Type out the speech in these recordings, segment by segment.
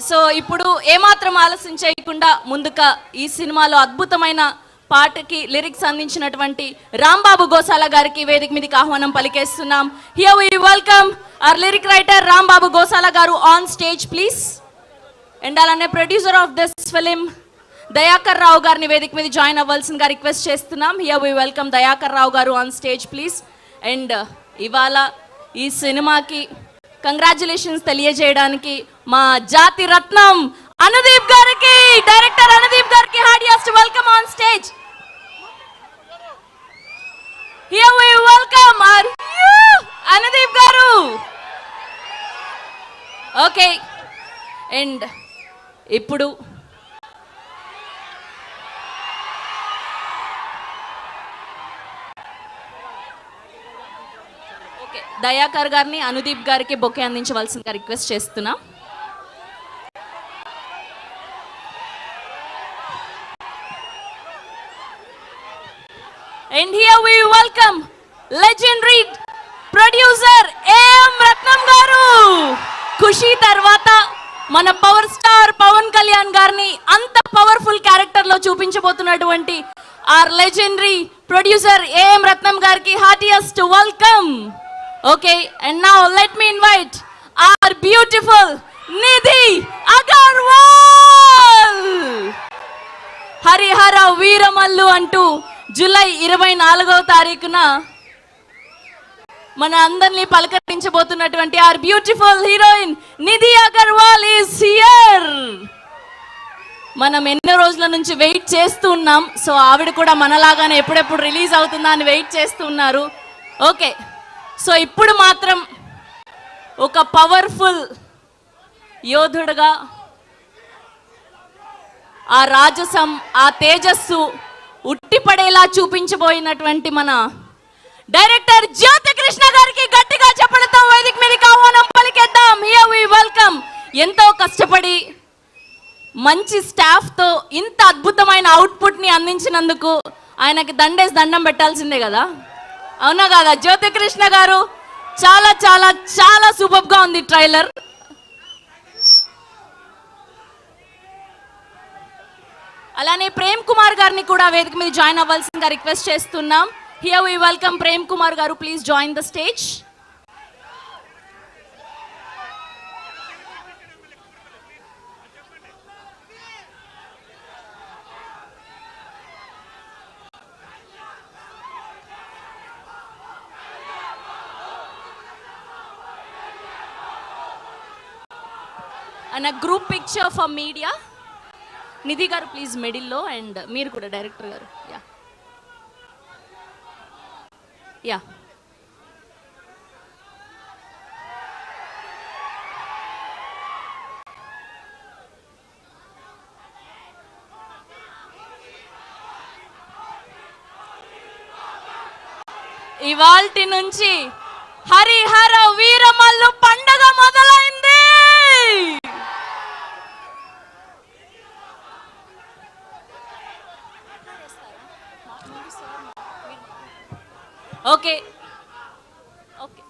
So ఇప్పుడు ఏమాత్రం ఆలస్యం చేయకుండా ముందుగా ఈ సినిమాలో అద్భుతమైన పాటకి లిరిక్స్ అందించినటువంటి రాంబాబు గోసాల గారికి వేదిక మీదకి ఆహ్వానం పలికేస్తున్నాం. Here we welcome our lyric writer Rambabu Gosala గారు ఆన్ స్టేజ్ ప్లీజ్. అండ్ అలానే producer of this film Dayakar Rao గారిని వేదిక మీద జాయిన్ అవ్వాల్సిందిగా రిక్వెస్ట్ చేస్తున్నాం. Here we welcome Dayakar Rao గారు ఆన్ స్టేజ్ ప్లీజ్. అండ్ ఇవాళ ఈ సినిమాకి కంగ్రాచులేషన్స్ తెలియజేయడానికి మా జాతి రత్నం అనుదీప్ గారికి, డైరెక్టర్ అనుదీప్ గారికి heartiest welcome on stage. Here we welcome Anudeep గారు. ఓకే, అండ్ ఇప్పుడు దయాకర్ గారిని అనుదీప్ గారికి బొకే అందించవలసిందిగా రిక్వెస్ట్ చేస్తున్నా. And here we welcome legendary producer AM Ratnam గారు. ఖుషి తర్వాత మన పవర్ స్టార్ పవన్ కళ్యాణ్ గారిని అంత పవర్ఫుల్ క్యారెక్టర్ లో చూపించబోతున్నటువంటి our legendary producer AM రత్నం గారికి heartiest welcome. Okay, and now let me invite our beautiful Nidhi Agarwal. Harihara Veeramallu అంటూ జూలై 24వ తారీఖున మన అందరినీ పలకరించబోతున్నటువంటి our beautiful heroine Nidhi Agarwal is here. మనం ఎన్నో రోజుల నుంచి వెయిట్ చేస్తూ ఉన్నాం. సో ఆవిడ కూడా మనలాగానే ఎప్పుడెప్పుడు రిలీజ్ అవుతుందా అని వెయిట్ చేస్తూ ఉన్నారు. ఓకే, సో ఇప్పుడు మాత్రం ఒక పవర్ఫుల్ యోధుడుగా ఆ రాజసం, ఆ తేజస్సు ఉట్టిపడేలా చూపించబోయినటువంటి మన డైరెక్టర్ జ్యోతి కృష్ణ గారికి గట్టిగా చెప్పడంతో వేదిక మీదకి ఆహ్వానం పలికేద్దాం. Here we welcome. ఎంతో కష్టపడి మంచి స్టాఫ్తో ఇంత అద్భుతమైన అవుట్పుట్ని అందించినందుకు ఆయనకి దండేసి దండం పెట్టాల్సిందే కదా, అవునా కాదా జ్యోతి కృష్ణ గారు? చాలా చాలా చాలా సూపర్ గా ఉంది ట్రైలర్. అలానే ప్రేమ్ కుమార్ గారిని కూడా వేదిక మీద జాయిన్ అవ్వాల్సిందిగా రిక్వెస్ట్ చేస్తున్నాం. Here we welcome Prem Kumar గారు, please join the stage. And group picture for media. Nidhi గారు ప్లీజ్ మిడిల్లో, అండ్ మీరు కూడా డైరెక్టర్ గారు. యా యా ఇవాల్టి నుంచి హరిహర వీరమల్లు పండగ మొదలైంది. ఓకే ఓకే,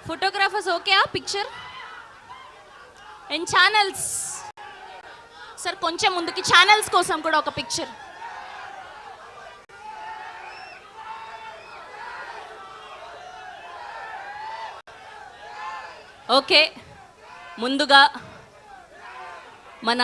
ఫోటోగ్రాఫర్స్ ఓకే ఆ పిక్చర్ అండ్ ఛానల్స్ సార్ కొంచెం ముందుకి, ఛానల్స్ కోసం కూడా ఒక పిక్చర్. ఓకే, ముందుగా మన